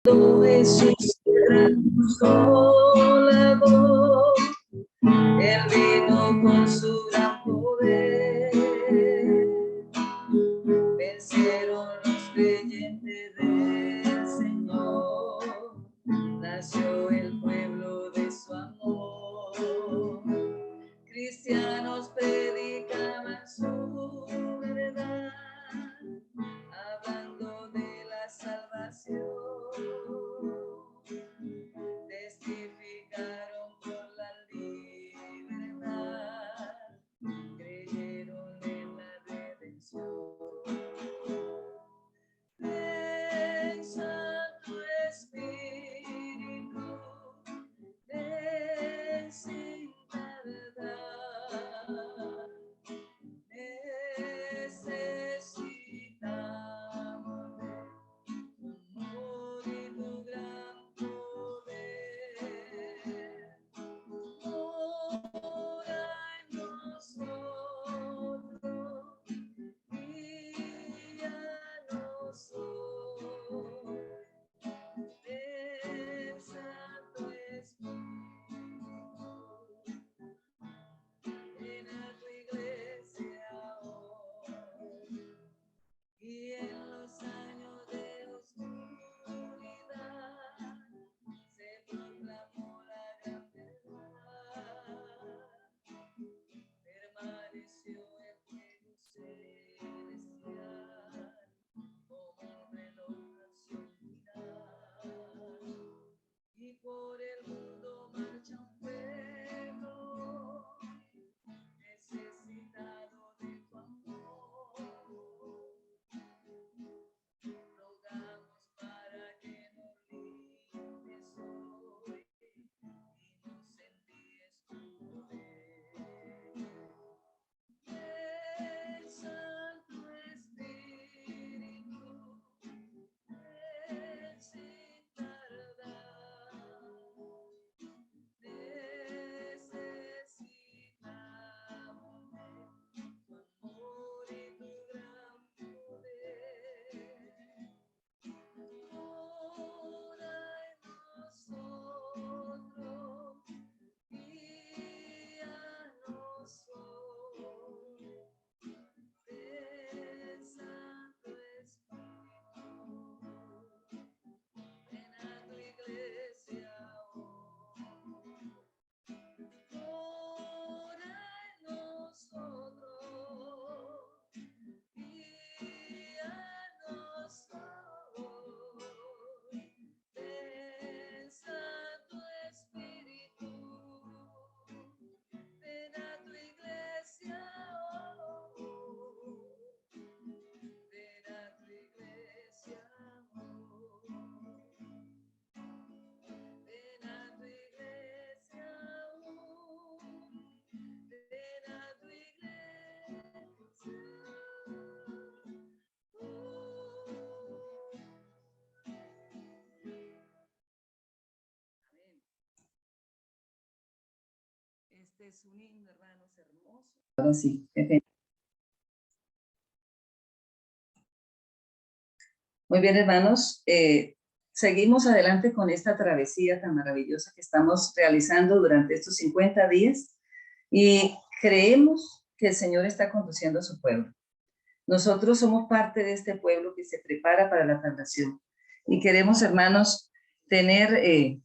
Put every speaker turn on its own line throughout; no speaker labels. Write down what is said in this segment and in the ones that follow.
Jesús era consolador, Él vino con su gran poder, vencieron los creyentes del Señor, nació el pueblo de su amor, cristianos predicaban su verdad, hablando de la salvación. Testificaron por la libertad, creyeron en la redención. Ven, Santo Espíritu, ven sin tardar. Necesitamos de tu amor y tu gran poder. Ora en nosotros, guíanos hoy. Ven, Santo Espíritu, ven a tu iglesia hoy. Y en los años de oscuridad se proclamó la gran verdad. Permaneció el fuego celestial como un reloj al sonar. Y por el mundo marcha un pueblo necesitado de tu amor. Rogamos para que nos limpies hoy y nos envíes tu poder. Ven, Santo Espíritu, ven sin tardar. Necesitamos de tu amor y tu gran poder. Ora en nosotros, guíanos hoy. Ven, Santo Espíritu, ven a tu iglesia hoy. Ora en nosotros, guíanos hoy. Ven, Santo Espíritu, ven a tu iglesia hoy. Ven a tu iglesia hoy. Ven a tu iglesia hoy. Ven a tu iglesia hoy. Amén. Este es un himno, hermanos, hermoso. Ahora sí, muy bien, hermanos. Seguimos adelante con esta travesía tan maravillosa que estamos realizando durante estos 50 días y creemos que el Señor está conduciendo a su pueblo. Nosotros somos parte de este pueblo que se prepara para la salvación y queremos, hermanos, tener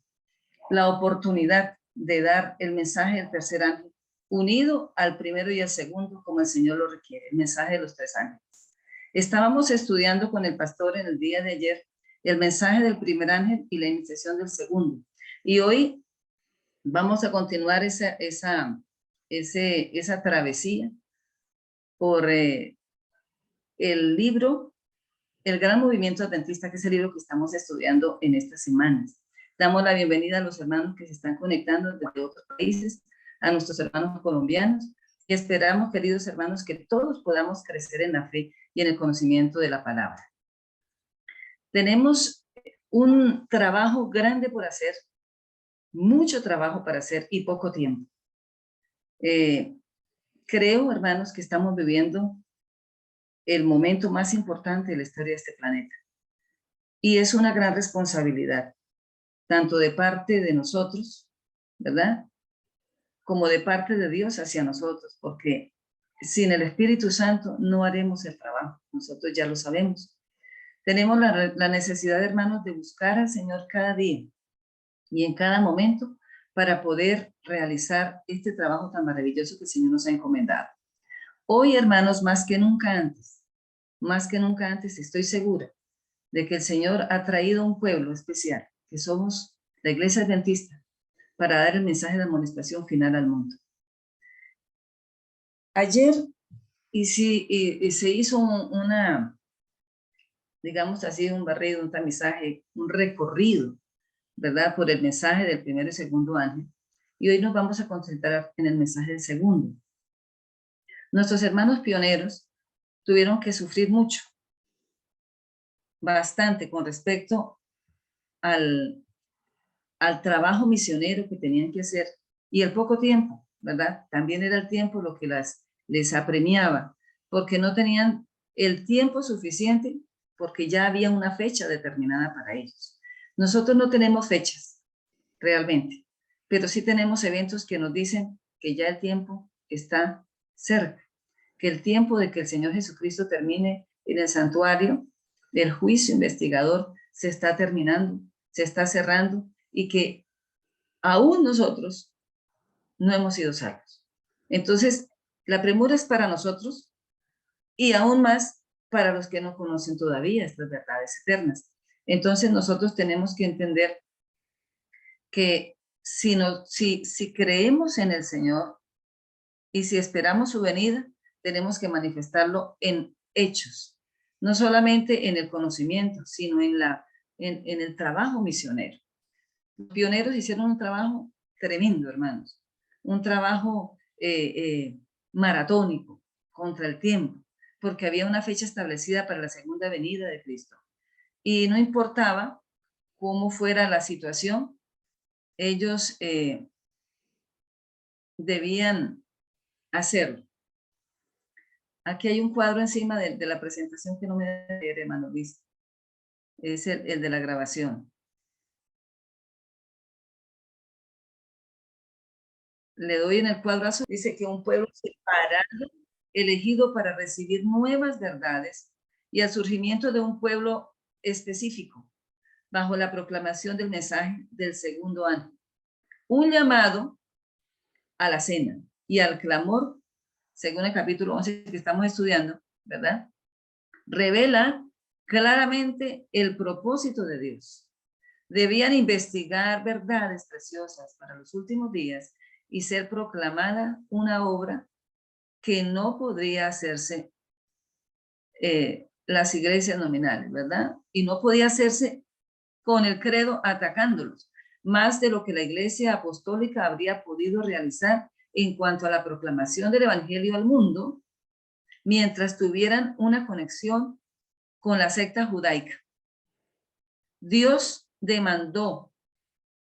la oportunidad de dar el mensaje del tercer ángel unido al primero y al segundo como el Señor lo requiere, el mensaje de los tres ángeles. Estábamos estudiando con el pastor en el día de ayer el mensaje del primer ángel y la iniciación del segundo. Y hoy vamos a continuar esa travesía por el libro El Gran Movimiento Adventista, que es el libro que estamos estudiando en estas semanas. Damos la bienvenida a los hermanos que se están conectando desde otros países, a nuestros hermanos colombianos, y esperamos, queridos hermanos, que todos podamos crecer en la fe y en el conocimiento de la palabra. Tenemos un trabajo grande por hacer, mucho trabajo para hacer y poco tiempo. Creo, hermanos, que estamos viviendo el momento más importante de la historia de este planeta. Y es una gran responsabilidad, tanto de parte de nosotros, ¿verdad? Como de parte de Dios hacia nosotros, porque sin el Espíritu Santo no haremos el trabajo, nosotros ya lo sabemos. Tenemos la necesidad, hermanos, de buscar al Señor cada día y en cada momento para poder realizar este trabajo tan maravilloso que el Señor nos ha encomendado. Hoy, hermanos, más que nunca antes, estoy segura de que el Señor ha traído un pueblo especial, que somos la Iglesia Adventista, para dar el mensaje de amonestación final al mundo. Ayer se hizo digamos así, un barrido, un tamizaje, un recorrido, ¿verdad? Por el mensaje del primero y segundo ángel. Y hoy nos vamos a concentrar en el mensaje del segundo. Nuestros hermanos pioneros tuvieron que sufrir mucho, bastante, con respecto al trabajo misionero que tenían que hacer y el poco tiempo, ¿verdad? También era el tiempo lo que les apremiaba, porque no tenían el tiempo suficiente, porque ya había una fecha determinada para ellos. Nosotros no tenemos fechas, realmente, pero sí tenemos eventos que nos dicen que ya el tiempo está cerca, que el tiempo de que el Señor Jesucristo termine en el santuario, el juicio investigador se está terminando, se está cerrando, y que aún nosotros no hemos sido salvos. Entonces, la premura es para nosotros y aún más para los que no conocen todavía estas verdades eternas. Entonces, nosotros tenemos que entender que si creemos en el Señor y si esperamos su venida, tenemos que manifestarlo en hechos, no solamente en el conocimiento, sino en el trabajo misionero. Los pioneros hicieron un trabajo tremendo, hermanos, un trabajo maratónico contra el tiempo, porque había una fecha establecida para la segunda venida de Cristo. Y no importaba cómo fuera la situación, ellos debían hacerlo. Aquí hay un cuadro encima de la presentación que no me debe leer, hermano Luis. Es el de la grabación. Le doy en el cuadro azul. Dice que un pueblo separado, elegido para recibir nuevas verdades y al surgimiento de un pueblo específico, bajo la proclamación del mensaje del segundo ángel. Un llamado a la cena y al clamor, según el capítulo 11 que estamos estudiando, ¿verdad? Revela claramente el propósito de Dios. Debían investigar verdades preciosas para los últimos días y ser proclamada una obra que no podría hacerse las iglesias nominales, ¿verdad? Y no podía hacerse con el credo atacándolos, más de lo que la iglesia apostólica habría podido realizar en cuanto a la proclamación del evangelio al mundo, mientras tuvieran una conexión con la secta judaica. Dios demandó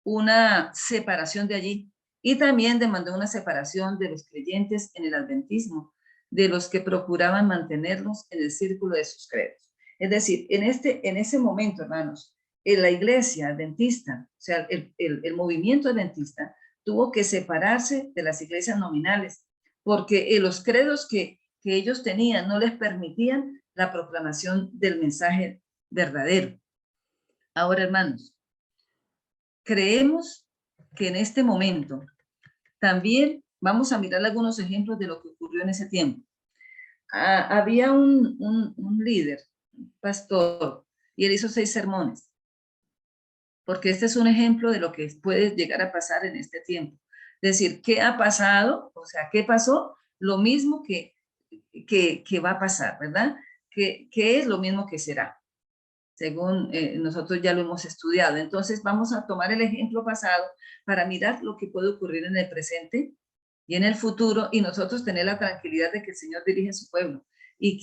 una separación de allí y también demandó una separación de los creyentes en el adventismo, de los que procuraban mantenerlos en el círculo de sus credos. Es decir, en ese momento, hermanos, en la iglesia adventista, o sea, el movimiento adventista tuvo que separarse de las iglesias nominales, porque los credos que ellos tenían no les permitían la proclamación del mensaje verdadero. Ahora, hermanos, creemos que en este momento también vamos a mirar algunos ejemplos de lo que ocurrió en ese tiempo. Había un líder, un pastor, y él hizo 6 sermones, porque este es un ejemplo de lo que puede llegar a pasar en este tiempo. Es decir, ¿qué ha pasado? O sea, ¿qué pasó? Lo mismo que va a pasar, ¿verdad? ¿Qué es lo mismo que será? Según nosotros ya lo hemos estudiado. Entonces vamos a tomar el ejemplo pasado para mirar lo que puede ocurrir en el presente y en el futuro, y nosotros tener la tranquilidad de que el Señor dirige a su pueblo, y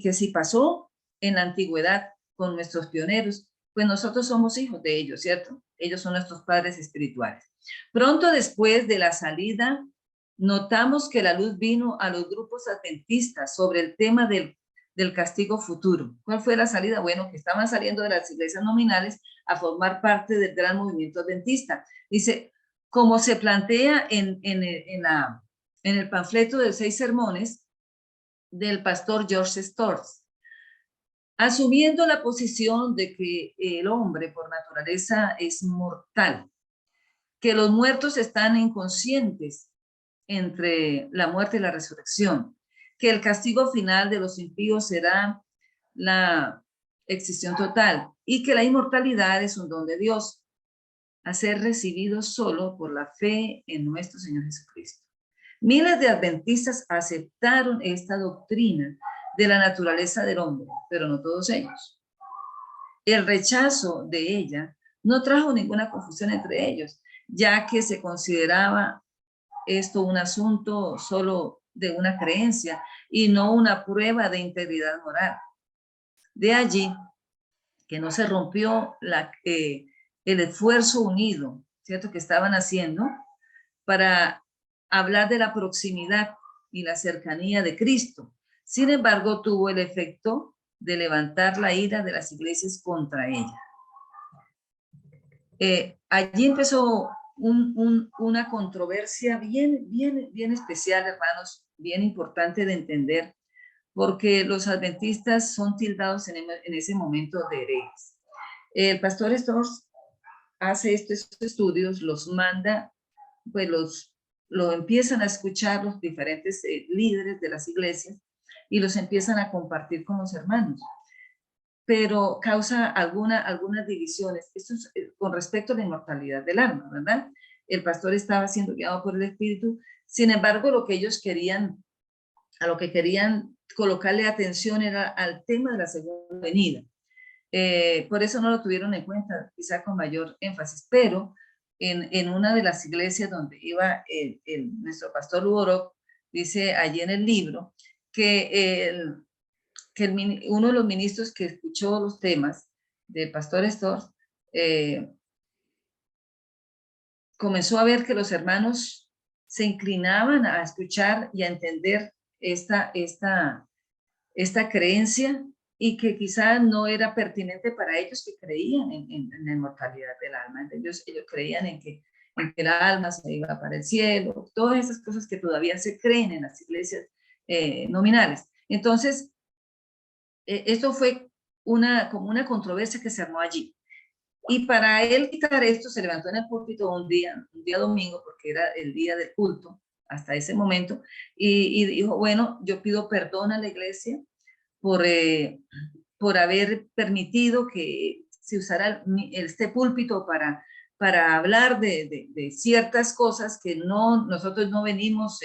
que si pasó en la antigüedad con nuestros pioneros, pues nosotros somos hijos de ellos, ¿cierto? Ellos son nuestros padres espirituales. Pronto después de la salida, notamos que la luz vino a los grupos adventistas sobre el tema del del castigo futuro. ¿Cuál fue la salida? Bueno, que estaban saliendo de las iglesias nominales a formar parte del gran movimiento adventista. Dice, como se plantea en el panfleto de 6 sermones del pastor George Storrs, asumiendo la posición de que el hombre por naturaleza es mortal, que los muertos están inconscientes entre la muerte y la resurrección, que el castigo final de los impíos será la extinción total y que la inmortalidad es un don de Dios a ser recibido solo por la fe en nuestro Señor Jesucristo. Miles de adventistas aceptaron esta doctrina de la naturaleza del hombre, pero no todos ellos. El rechazo de ella no trajo ninguna confusión entre ellos, ya que se consideraba esto un asunto solo de una creencia y no una prueba de integridad moral. De allí que no se rompió el esfuerzo unido, ¿cierto?, que estaban haciendo para hablar de la proximidad y la cercanía de Cristo. Sin embargo, tuvo el efecto de levantar la ira de las iglesias contra ella. Allí empezó una controversia bien especial, hermanos, bien importante de entender, porque los adventistas son tildados en ese momento de herejes. El pastor Storrs hace estos estudios, los manda, pues lo empiezan a escuchar los diferentes líderes de las iglesias y los empiezan a compartir con los hermanos, pero causa algunas divisiones. Esto es con respecto a la inmortalidad del alma, ¿verdad? El pastor estaba siendo guiado por el Espíritu, sin embargo, a lo que querían colocarle atención era al tema de la segunda venida. Por eso no lo tuvieron en cuenta, quizá con mayor énfasis, pero en una de las iglesias donde iba nuestro pastor Uborov, dice allí en el libro que uno de los ministros que escuchó los temas del pastor Storrs comenzó a ver que los hermanos se inclinaban a escuchar y a entender esta creencia y que quizá no era pertinente para ellos que creían en la inmortalidad del alma. Ellos creían en que el alma se iba para el cielo, todas esas cosas que todavía se creen en las iglesias nominales. Entonces, esto fue como una controversia que se armó allí. Y para él quitar esto, se levantó en el púlpito un día domingo, porque era el día del culto hasta ese momento, y dijo, bueno, yo pido perdón a la iglesia por haber permitido que se usara este púlpito para hablar de ciertas cosas que nosotros no venimos,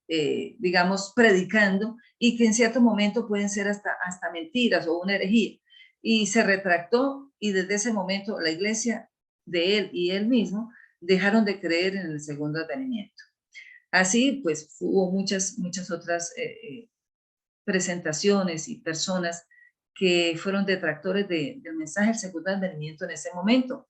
digamos, predicando, y que en cierto momento pueden ser hasta mentiras o una herejía. Y se retractó, y desde ese momento la iglesia de él y él mismo dejaron de creer en el segundo advenimiento. Así pues hubo muchas otras presentaciones y personas que fueron detractores del mensaje del segundo advenimiento en ese momento.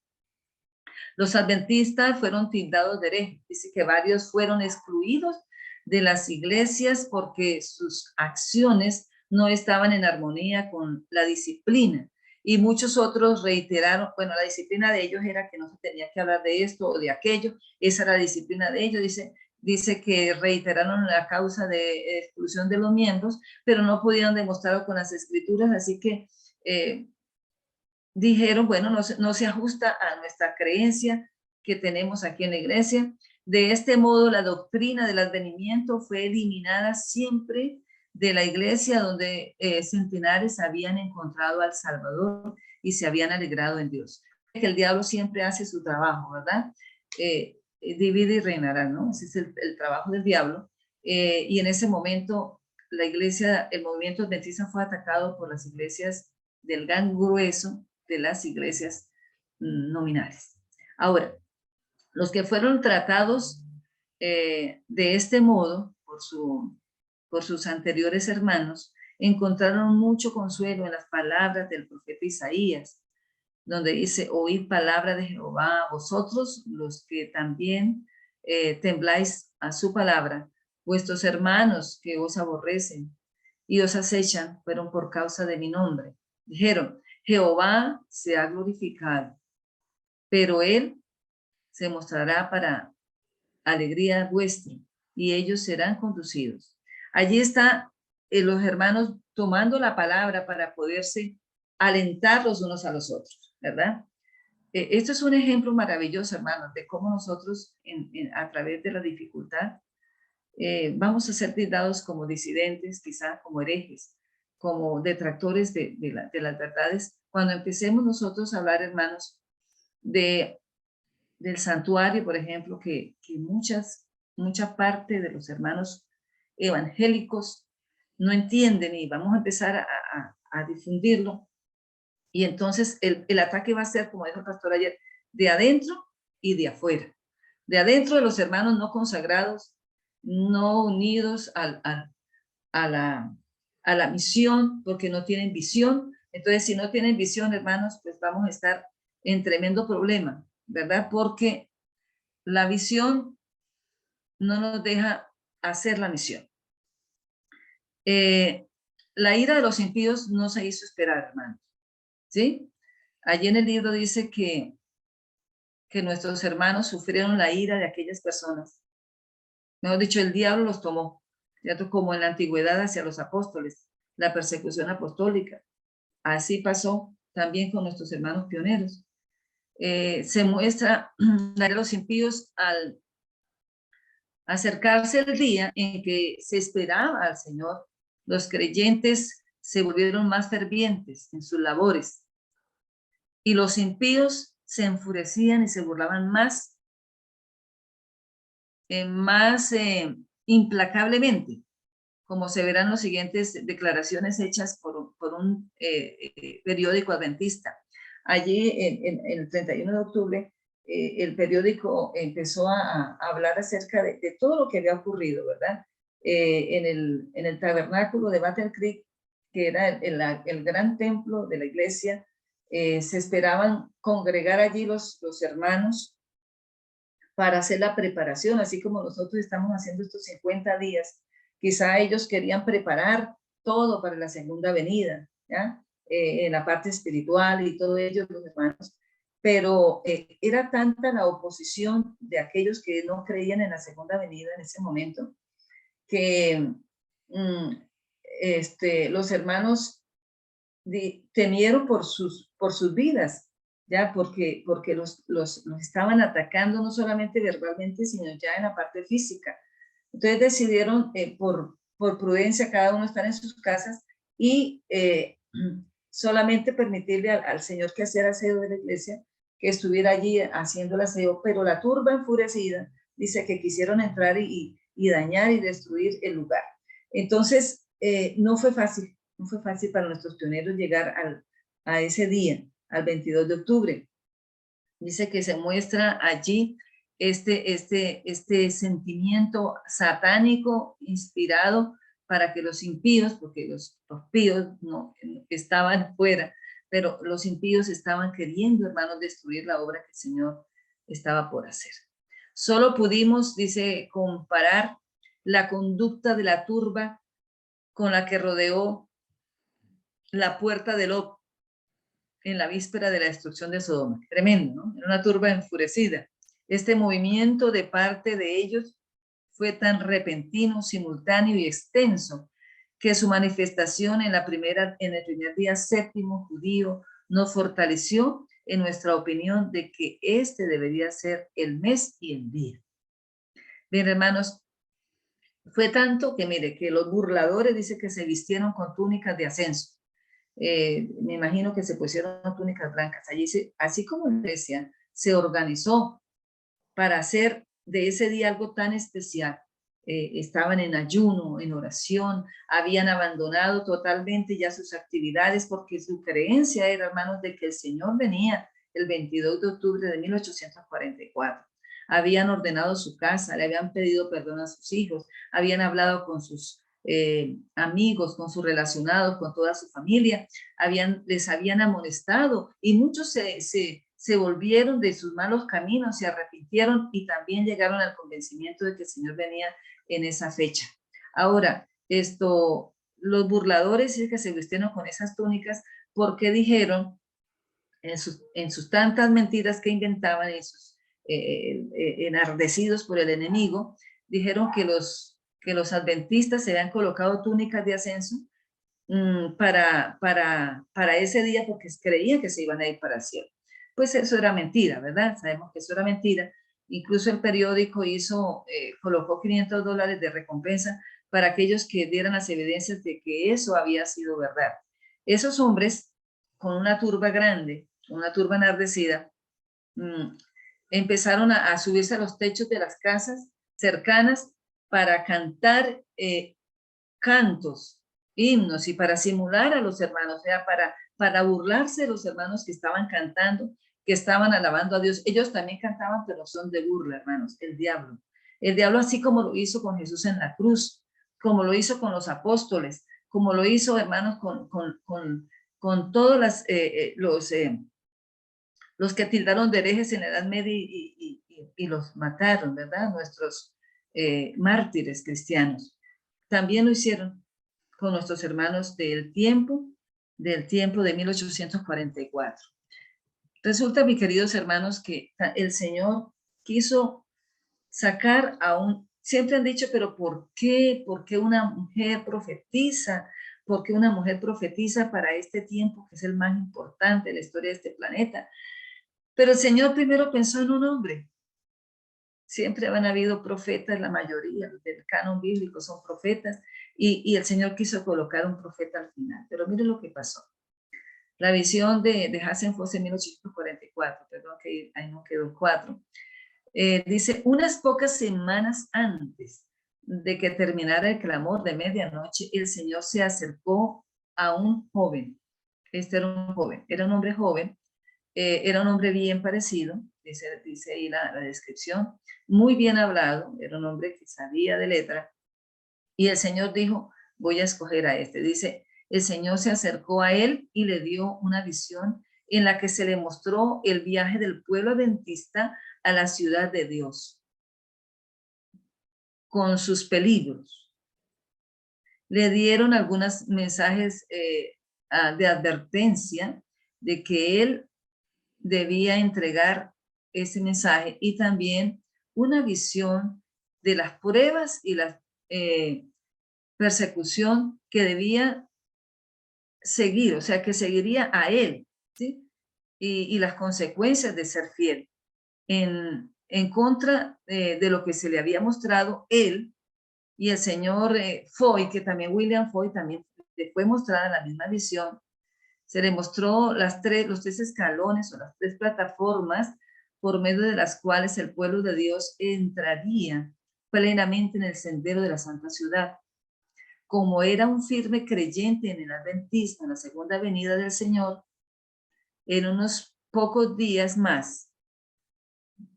Los adventistas fueron tildados de herejes. Dice que varios fueron excluidos de las iglesias porque sus acciones no estaban en armonía con la disciplina. Y muchos otros reiteraron, bueno, la disciplina de ellos era que no se tenía que hablar de esto o de aquello, esa era la disciplina de ellos. Dice que reiteraron la causa de exclusión de los miembros, pero no pudieron demostrarlo con las escrituras, así que dijeron, bueno, no se ajusta a nuestra creencia que tenemos aquí en la iglesia. De este modo, la doctrina del advenimiento fue eliminada siempre de la iglesia, donde centenares habían encontrado al Salvador y se habían alegrado en Dios. Que el diablo siempre hace su trabajo, ¿verdad? Divide y reinará, ¿no? Ese es el trabajo del diablo. Y en ese momento, la iglesia, el movimiento adventista fue atacado por las iglesias del gran grueso de las iglesias nominales. Ahora, los que fueron tratados de este modo por sus anteriores hermanos, encontraron mucho consuelo en las palabras del profeta Isaías, donde dice, oíd palabra de Jehová, vosotros los que también tembláis a su palabra, vuestros hermanos que os aborrecen, y os acechan fueron por causa de mi nombre. Dijeron, Jehová se ha glorificado, pero él se mostrará para alegría vuestra, y ellos serán conducidos. Allí está los hermanos tomando la palabra para poderse alentar los unos a los otros, ¿verdad? Esto es un ejemplo maravilloso, hermanos, de cómo nosotros a través de la dificultad vamos a ser tildados como disidentes, quizá como herejes, como detractores de las verdades, cuando empecemos nosotros a hablar, hermanos, del santuario, por ejemplo, que mucha parte de los hermanos evangélicos no entienden, y vamos a empezar a difundirlo, y entonces el ataque va a ser, como dijo el pastor ayer, de adentro y de afuera. De adentro de los hermanos no consagrados, no unidos a la misión, porque no tienen visión. Entonces, si no tienen visión, hermanos, pues vamos a estar en tremendo problema, ¿verdad? Porque la visión no nos deja hacer la misión. La ira de los impíos no se hizo esperar, hermanos, ¿sí? Allí en el libro dice que nuestros hermanos sufrieron la ira de aquellas personas. Mejor dicho, el diablo los tomó, ¿cierto? Como en la antigüedad hacia los apóstoles, la persecución apostólica. Así pasó también con nuestros hermanos pioneros. Se muestra la ira de los impíos al acercarse el día en que se esperaba al Señor. Los creyentes se volvieron más fervientes en sus labores, y los impíos se enfurecían y se burlaban más implacablemente, como se verán las siguientes declaraciones hechas por un periódico adventista. Allí, en el 31 de octubre, el periódico empezó a hablar acerca de todo lo que había ocurrido, ¿verdad? En el tabernáculo de Battle Creek, que era el gran templo de la iglesia, se esperaban congregar allí los hermanos para hacer la preparación, así como nosotros estamos haciendo estos 50 días. Quizá ellos querían preparar todo para la segunda venida, ¿ya? En la parte espiritual y todo ello, los hermanos, pero era tanta la oposición de aquellos que no creían en la segunda venida en ese momento, que los hermanos temieron por sus vidas, ya porque los estaban atacando no solamente verbalmente, sino ya en la parte física. Entonces decidieron por prudencia cada uno estar en sus casas y solamente permitirle al Señor que hacía el aseo de la iglesia, que estuviera allí haciendo el aseo, pero la turba enfurecida dice que quisieron entrar y dañar y destruir el lugar. Entonces no fue fácil para nuestros pioneros llegar a ese día, al 22 de octubre. Dice que se muestra allí este sentimiento satánico inspirado para que los impíos, porque los píos no estaban fuera, pero los impíos estaban queriendo, hermanos, destruir la obra que el Señor estaba por hacer. Solo pudimos, dice, comparar la conducta de la turba con la que rodeó la puerta de Lot en la víspera de la destrucción de Sodoma. Tremendo, ¿no? Era una turba enfurecida. Este movimiento de parte de ellos fue tan repentino, simultáneo y extenso que su manifestación en el primer día séptimo judío nos fortaleció en nuestra opinión de que este debería ser el mes y el día. Bien, hermanos, fue tanto que mire que los burladores dice que se vistieron con túnicas de ascenso. Me imagino que se pusieron túnicas blancas. Allí, así como la iglesia se organizó para hacer de ese día algo tan especial. Estaban en ayuno, en oración, habían abandonado totalmente ya sus actividades porque su creencia era, hermanos, de que el Señor venía el 22 de octubre de 1844. Habían ordenado su casa, le habían pedido perdón a sus hijos, habían hablado con sus amigos, con sus relacionados, con toda su familia, les habían amonestado y muchos se volvieron de sus malos caminos, se arrepintieron y también llegaron al convencimiento de que el Señor venía en esa fecha. Ahora, los burladores y que se vistieron con esas túnicas porque dijeron en sus tantas mentiras que inventaban, en sus enardecidos por el enemigo, dijeron que los adventistas se habían colocado túnicas de ascenso para ese día porque creían que se iban a ir para el cielo. Pues eso era mentira, ¿verdad? Sabemos que eso era mentira. Incluso el periódico colocó $500 de recompensa para aquellos que dieran las evidencias de que eso había sido verdad. Esos hombres, con una turba grande, una turba enardecida, empezaron a subirse a los techos de las casas cercanas para cantar cantos, himnos y para simular a los hermanos, o sea, para burlarse de los hermanos que estaban cantando, que estaban alabando a Dios. Ellos también cantaban, pero son de burla, hermanos, el diablo. El diablo así como lo hizo con Jesús en la cruz, como lo hizo con los apóstoles, como lo hizo, hermanos, con todos los que tildaron de herejes en la Edad Media y los mataron, ¿verdad? Nuestros mártires cristianos. También lo hicieron con nuestros hermanos del tiempo de 1844. Resulta, mis queridos hermanos, que el Señor quiso sacar siempre han dicho, pero ¿por qué? ¿Por qué una mujer profetiza? ¿Por qué una mujer profetiza para este tiempo que es el más importante de la historia de este planeta? Pero el Señor primero pensó en un hombre. Siempre han habido profetas, la mayoría del canon bíblico son profetas, y el Señor quiso colocar un profeta al final. Pero mire lo que pasó. La visión de Hasselhoff en 1844, perdón que ahí no quedó 4, dice, unas pocas semanas antes de que terminara el clamor de medianoche, el Señor se acercó a un joven. Este era un joven, era un hombre joven, era un hombre bien parecido, dice ahí la descripción, muy bien hablado, era un hombre que sabía de letra, y el Señor dijo, voy a escoger a este. Dice, el Señor se acercó a él y le dio una visión en la que se le mostró el viaje del pueblo adventista a la ciudad de Dios, con sus peligros. Le dieron algunos mensajes de advertencia de que él debía entregar ese mensaje y también una visión de las pruebas y la persecución que debía seguir, o sea, que seguiría a él, ¿sí? Y las consecuencias de ser fiel en contra de lo que se le había mostrado él y el señor Foy, que también William Foy también le fue mostrada la misma visión. Se le mostró los 3 escalones o las 3 plataformas por medio de las cuales el pueblo de Dios entraría plenamente en el sendero de la Santa Ciudad. Como era un firme creyente en el adventismo, en la segunda venida del Señor, en unos pocos días más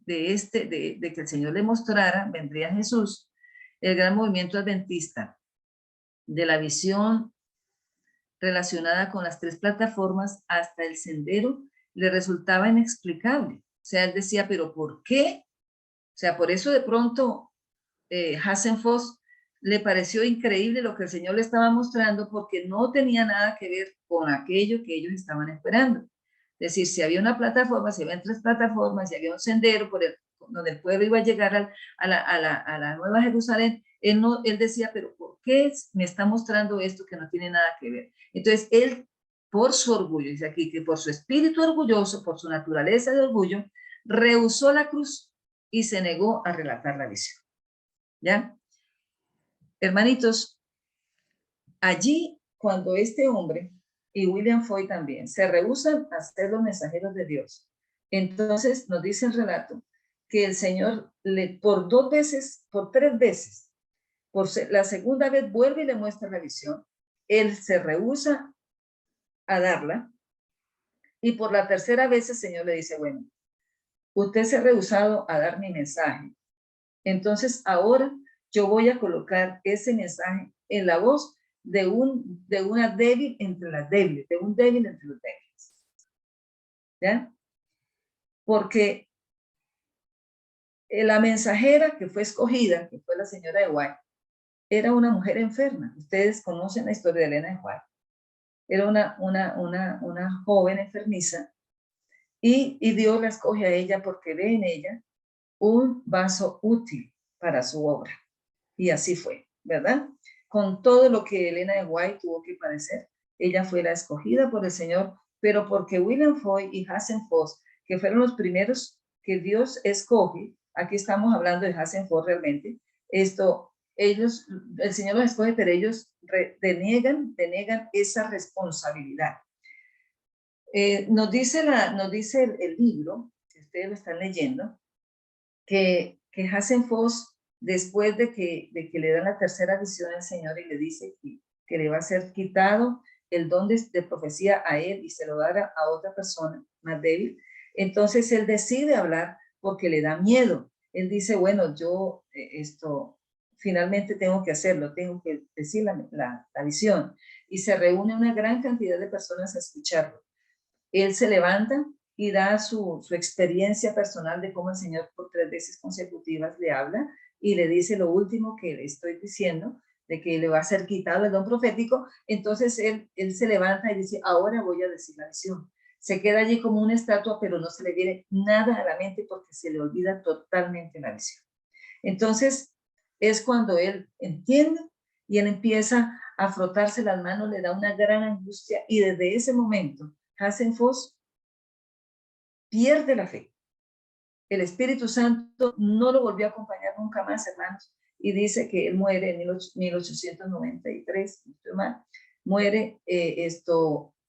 de que el Señor le mostrara, vendría Jesús, el gran movimiento adventista de la visión relacionada con las 3 plataformas hasta el sendero le resultaba inexplicable. O sea, él decía, pero ¿por qué? O sea, por eso de pronto Hasselhoff le pareció increíble lo que el Señor le estaba mostrando porque no tenía nada que ver con aquello que ellos estaban esperando. Es decir, si había una plataforma, si había 3 plataformas, si había un sendero donde el pueblo iba a llegar a la Nueva Jerusalén, él decía, pero ¿por qué me está mostrando esto que no tiene nada que ver? Entonces, él, por su orgullo, dice aquí, que por su espíritu orgulloso, por su naturaleza de orgullo, rehusó la cruz y se negó a relatar la visión. ¿Ya? Hermanitos, allí cuando este hombre y William Foy también se rehúsan a ser los mensajeros de Dios, entonces nos dice el relato que el Señor por 2 veces, por 3 veces, la segunda vez vuelve y le muestra la visión, él se rehúsa a darla y por la tercera vez el Señor le dice, bueno, usted se ha rehusado a dar mi mensaje, entonces ahora yo voy a colocar ese mensaje en la voz de una débil entre las débiles, de un débil entre los débiles. ¿Ya? Porque la mensajera que fue escogida, que fue la señora de White, era una mujer enferma. Ustedes conocen la historia de Elena de White. Era una joven enfermiza y Dios la escoge a ella porque ve en ella un vaso útil para su obra. Y así fue, ¿verdad? Con todo lo que Elena de White tuvo que padecer, ella fue la escogida por el Señor, pero porque William Foy y Hazen Foss, que fueron los primeros que Dios escoge, aquí estamos hablando de Hazen Foss realmente, ellos, el Señor los escoge, pero ellos deniegan esa responsabilidad. Nos dice el libro, que ustedes lo están leyendo, que Hazen Foss, después de que le dan la tercera visión al Señor y le dice que le va a ser quitado el don de profecía a él y se lo dará a otra persona más débil, entonces él decide hablar porque le da miedo. Él dice, bueno, yo finalmente tengo que hacerlo, tengo que decir la visión. Y se reúne una gran cantidad de personas a escucharlo. Él se levanta y da su experiencia personal de cómo el Señor por 3 veces consecutivas le habla y le dice lo último que le estoy diciendo, de que le va a ser quitado el don profético. Entonces él se levanta y dice, ahora voy a decir la visión. Se queda allí como una estatua, pero no se le viene nada a la mente porque se le olvida totalmente la visión. Entonces es cuando él entiende y él empieza a frotarse las manos, le da una gran angustia y desde ese momento Hazen Foss pierde la fe. El Espíritu Santo no lo volvió a acompañar nunca más, hermanos, y dice que él muere en 1893, muere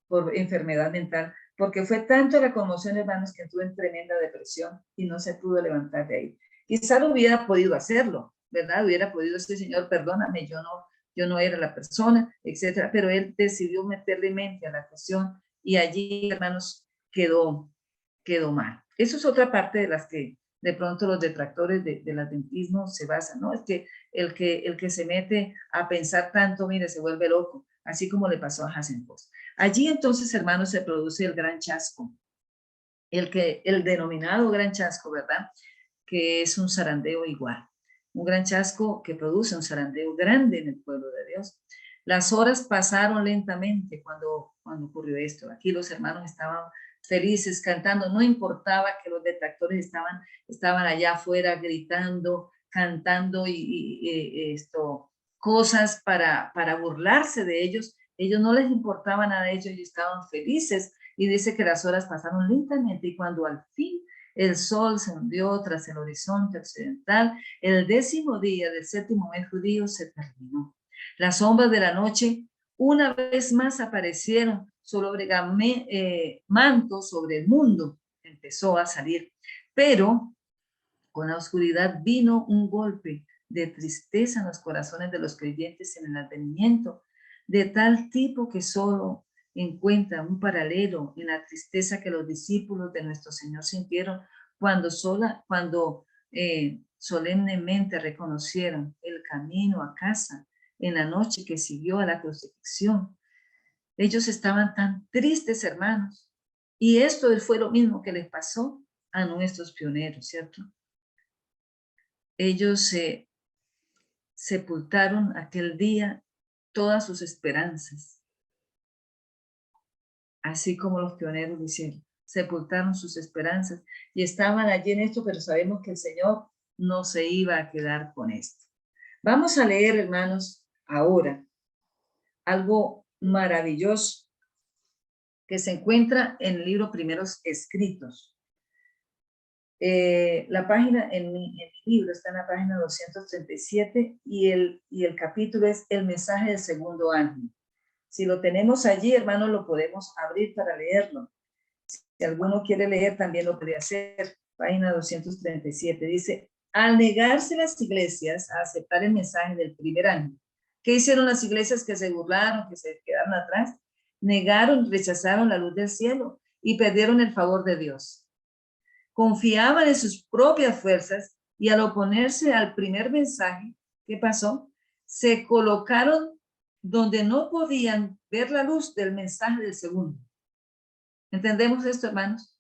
por enfermedad mental, porque fue tanto la conmoción, hermanos, que entró en tremenda depresión y no se pudo levantar de ahí. Quizá lo hubiera podido hacerlo, ¿verdad? Hubiera podido decir, Señor, perdóname, yo no era la persona, etcétera, pero él decidió meterle mente a la cuestión y allí, hermanos, quedó mal. Eso es otra parte de las que de pronto los detractores del adventismo se basan, ¿no? Es que el que se mete a pensar tanto, mire, se vuelve loco, así como le pasó a Hazen Foss. Allí entonces, hermanos, se produce el gran chasco, el denominado gran chasco, ¿verdad? Que es un zarandeo igual, un gran chasco que produce un zarandeo grande en el pueblo de Dios. Las horas pasaron lentamente cuando ocurrió esto. Aquí los hermanos estaban felices, cantando, no importaba que los detractores estaban allá afuera gritando, cantando cosas para burlarse de ellos. Ellos no les importaba nada de ellos, ellos estaban felices y dice que las horas pasaron lentamente y cuando al fin el sol se hundió tras el horizonte occidental, el 10º día del 7º mes judío se terminó. Las sombras de la noche una vez más aparecieron sobre manto sobre el mundo, empezó a salir, pero con la oscuridad vino un golpe de tristeza en los corazones de los creyentes en el advenimiento, de tal tipo que solo encuentra un paralelo en la tristeza que los discípulos de nuestro Señor sintieron cuando solemnemente reconocieron el camino a casa en la noche que siguió a la crucifixión. Ellos estaban tan tristes, hermanos, y esto fue lo mismo que les pasó a nuestros pioneros, ¿cierto? Ellos sepultaron aquel día todas sus esperanzas, así como los pioneros lo hicieron, sepultaron sus esperanzas y estaban allí en esto, pero sabemos que el Señor no se iba a quedar con esto. Vamos a leer, hermanos, ahora algo maravilloso que se encuentra en el libro Primeros Escritos. La página en mi libro está en la página 237 y el capítulo es el mensaje del segundo ángel. Si lo tenemos allí, hermanos, lo podemos abrir para leerlo. Si alguno quiere leer, también lo puede hacer. Página 237 dice, al negarse las iglesias a aceptar el mensaje del primer ángel, ¿qué hicieron las iglesias que se burlaron, que se quedaron atrás? Negaron, rechazaron la luz del cielo y perdieron el favor de Dios. Confiaban en sus propias fuerzas y al oponerse al primer mensaje, ¿qué pasó? Se colocaron donde no podían ver la luz del mensaje del segundo. ¿Entendemos esto, hermanos?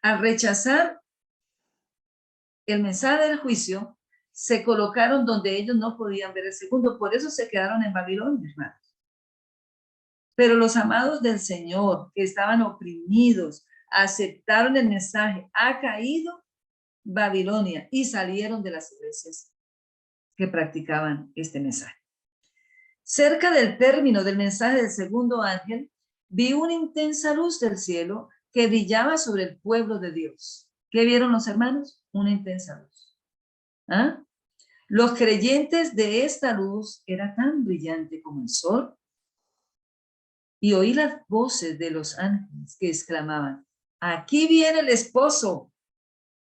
Al rechazar el mensaje del juicio, se colocaron donde ellos no podían ver el segundo. Por eso se quedaron en Babilonia, hermanos. Pero los amados del Señor, que estaban oprimidos, aceptaron el mensaje. Ha caído Babilonia, y salieron de las iglesias que practicaban este mensaje. Cerca del término del mensaje del segundo ángel, vi una intensa luz del cielo que brillaba sobre el pueblo de Dios. ¿Qué vieron los hermanos? Una intensa luz. ¿Ah? Los creyentes de esta luz era tan brillante como el sol, y oí las voces de los ángeles que exclamaban: aquí viene el esposo,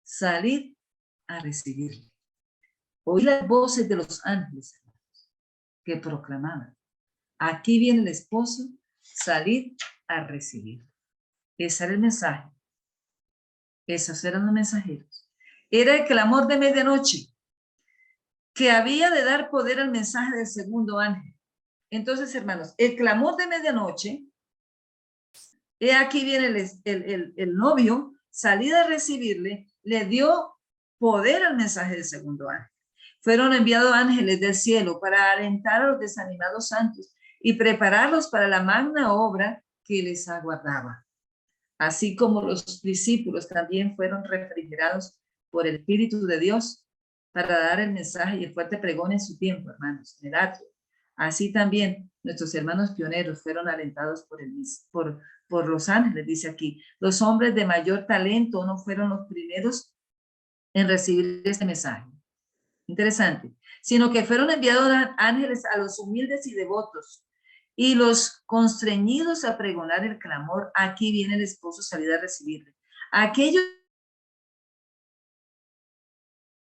salid a recibirle. Oí las voces de los ángeles que proclamaban: aquí viene el esposo, salid a recibir. Ese era el mensaje. Esos eran los mensajeros. Era el clamor de medianoche, que había de dar poder al mensaje del segundo ángel. Entonces, hermanos, el clamor de medianoche, he aquí viene el novio, salida a recibirle, le dio poder al mensaje del segundo ángel. Fueron enviados ángeles del cielo para alentar a los desanimados santos y prepararlos para la magna obra que les aguardaba. Así como los discípulos también fueron refrigerados por el Espíritu de Dios para dar el mensaje y el fuerte pregón en su tiempo, hermanos, en el atrio. Así también nuestros hermanos pioneros fueron alentados por los ángeles, dice aquí. Los hombres de mayor talento no fueron los primeros en recibir este mensaje. Interesante. Sino que fueron enviados ángeles a los humildes y devotos, y los constreñidos a pregonar el clamor: aquí viene el esposo, salid a recibirle. Aquellos,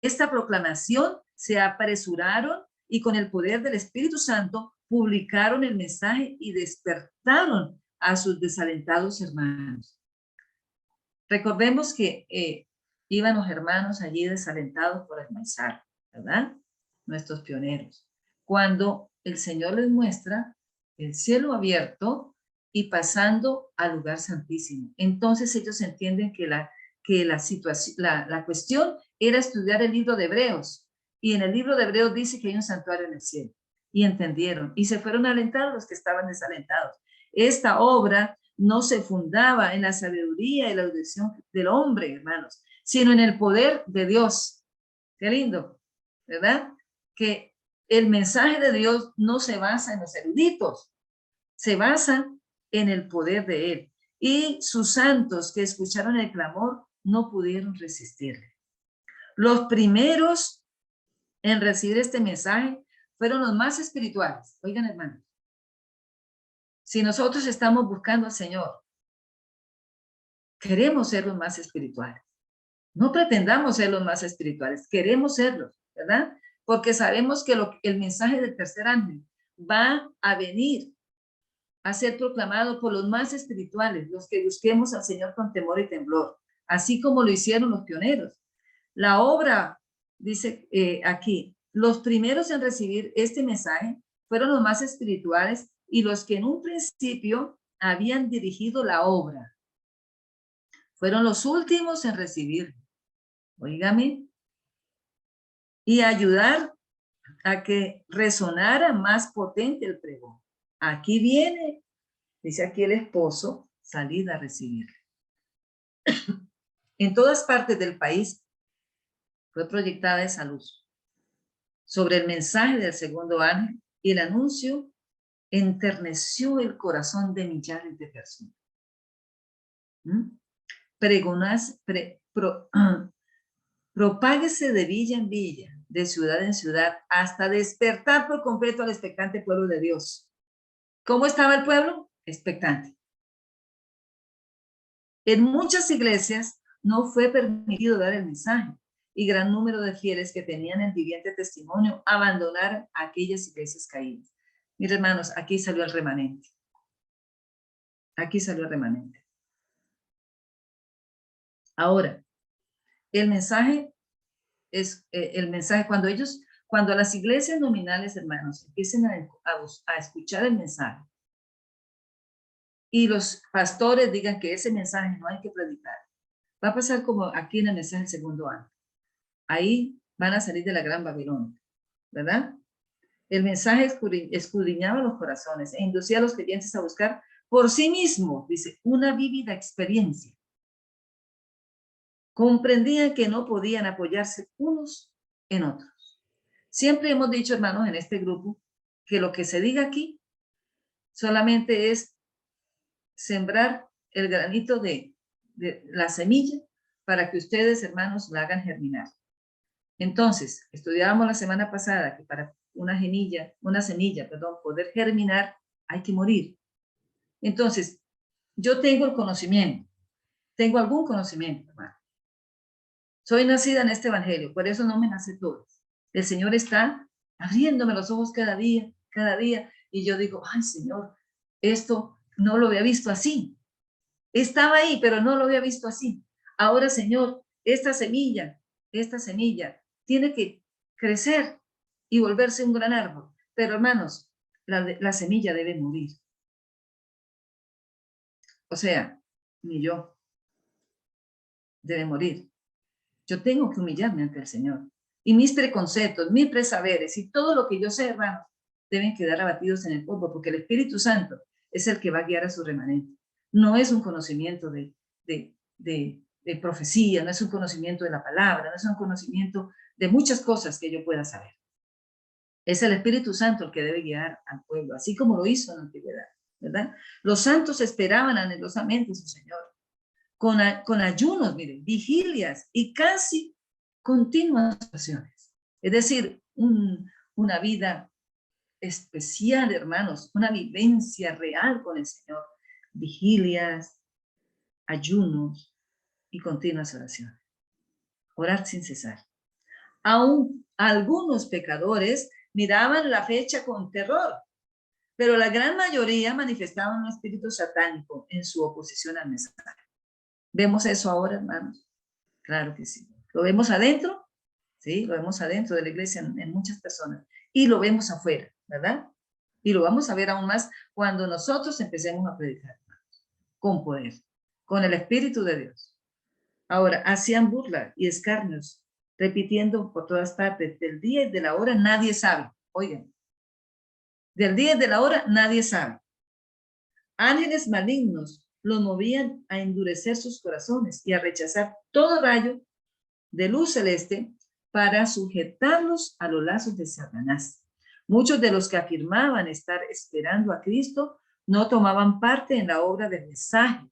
esta proclamación, se apresuraron y con el poder del Espíritu Santo publicaron el mensaje y despertaron a sus desalentados hermanos. Recordemos que iban los hermanos allí desalentados por el mensaje, ¿verdad? Nuestros pioneros. Cuando el Señor les muestra el cielo abierto y pasando al lugar santísimo, entonces ellos entienden que la cuestión era estudiar el libro de Hebreos, y en el libro de Hebreos dice que hay un santuario en el cielo, y entendieron, y se fueron alentados los que estaban desalentados. Esta obra no se fundaba en la sabiduría y la erudición del hombre, hermanos, sino en el poder de Dios. Qué lindo, ¿verdad? Que el mensaje de Dios no se basa en los eruditos, se basa en el poder de Él. Y sus santos que escucharon el clamor no pudieron resistirle. Los primeros en recibir este mensaje fueron los más espirituales. Oigan, hermanos, si nosotros estamos buscando al Señor, queremos ser los más espirituales. No pretendamos ser los más espirituales, queremos serlos, ¿verdad? Porque sabemos que el mensaje del tercer ángel va a venir a ser proclamado por los más espirituales, los que busquemos al Señor con temor y temblor, así como lo hicieron los pioneros. La obra, dice aquí, los primeros en recibir este mensaje fueron los más espirituales y los que en un principio habían dirigido la obra. Fueron los últimos en recibir, oígame, y ayudar a que resonara más potente el pregón. Aquí viene, dice aquí el esposo, salid a recibirle. En todas partes del país fue proyectada esa luz sobre el mensaje del segundo ángel, y el anuncio enterneció el corazón de millares de personas. Propáguese de villa en villa, de ciudad en ciudad, hasta despertar por completo al expectante pueblo de Dios. ¿Cómo estaba el pueblo? Expectante. En muchas iglesias no fue permitido dar el mensaje, y gran número de fieles que tenían el viviente testimonio abandonaron aquellas iglesias caídas. Mis hermanos, aquí salió el remanente. Aquí salió el remanente. Ahora, el mensaje es cuando las iglesias nominales, hermanos, empiecen a escuchar el mensaje y los pastores digan que ese mensaje no hay que predicar, va a pasar como aquí en el mensaje del segundo año. Ahí van a salir de la gran Babilonia, ¿verdad? El mensaje escudriñaba los corazones e inducía a los creyentes a buscar por sí mismos, dice, una vívida experiencia. Comprendían que no podían apoyarse unos en otros. Siempre hemos dicho, hermanos, en este grupo, que lo que se diga aquí solamente es sembrar el granito de la semilla para que ustedes, hermanos, la hagan germinar. Entonces, estudiábamos la semana pasada que para una semilla, poder germinar, hay que morir. Entonces, yo tengo el conocimiento, tengo algún conocimiento, hermano. Soy nacida en este evangelio, por eso no me nace todo. El Señor está abriéndome los ojos cada día, y yo digo, ay, Señor, esto no lo había visto así. Estaba ahí, pero no lo había visto así. Ahora, Señor, esta semilla tiene que crecer y volverse un gran árbol. Pero, hermanos, la semilla debe morir. O sea, ni yo. Debe morir. Yo tengo que humillarme ante el Señor. Y mis preconceptos, mis presaberes y todo lo que yo sé, hermanos, deben quedar abatidos en el polvo, porque el Espíritu Santo es el que va a guiar a su remanente. No es un conocimiento de profecía, no es un conocimiento de la palabra, no es un conocimiento de muchas cosas que yo pueda saber. Es el Espíritu Santo el que debe guiar al pueblo, así como lo hizo en la antigüedad, ¿verdad? Los santos esperaban anhelosamente a su Señor, con ayunos, miren, vigilias y casi continuas oraciones. Es decir, una vida especial, hermanos, una vivencia real con el Señor. Vigilias, ayunos y continuas oraciones. Orar sin cesar. Aún algunos pecadores miraban la fecha con terror, pero la gran mayoría manifestaban un espíritu satánico en su oposición al mensaje. ¿Vemos eso ahora, hermanos? Claro que sí. ¿Lo vemos adentro? Sí, lo vemos adentro de la iglesia en muchas personas. Y lo vemos afuera, ¿verdad? Y lo vamos a ver aún más cuando nosotros empecemos a predicar, hermanos, con poder, con el Espíritu de Dios. Ahora, hacían burla y escarnios, repitiendo por todas partes, del día y de la hora nadie sabe. Oigan, del día y de la hora nadie sabe. Ángeles malignos los movían a endurecer sus corazones y a rechazar todo rayo de luz celeste para sujetarlos a los lazos de Satanás. Muchos de los que afirmaban estar esperando a Cristo no tomaban parte en la obra del mensaje.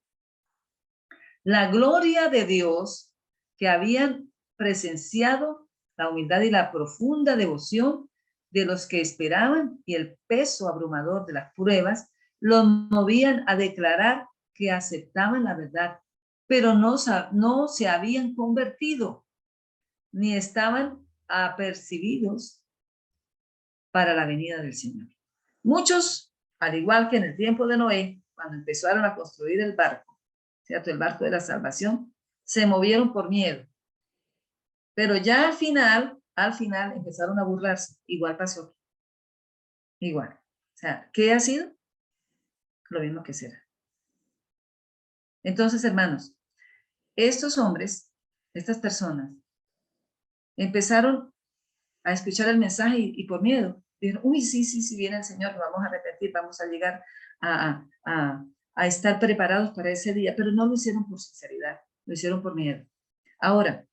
La gloria de Dios que habían presenciado, la humildad y la profunda devoción de los que esperaban y el peso abrumador de las pruebas los movían a declarar que aceptaban la verdad, pero no se habían convertido ni estaban apercibidos para la venida del Señor. Muchos, al igual que en el tiempo de Noé, cuando empezaron a construir el barco, ¿cierto? El barco de la salvación, se movieron por miedo. Pero ya al final empezaron a burlarse. Igual pasó. Igual. O sea, ¿qué ha sido? Lo mismo que será. Entonces, hermanos, estos hombres, estas personas, empezaron a escuchar el mensaje y por miedo dijeron, uy, sí, viene el Señor, nos vamos a arrepentir, vamos a llegar a estar preparados para ese día, pero no lo hicieron por sinceridad, lo hicieron por miedo. Ahora,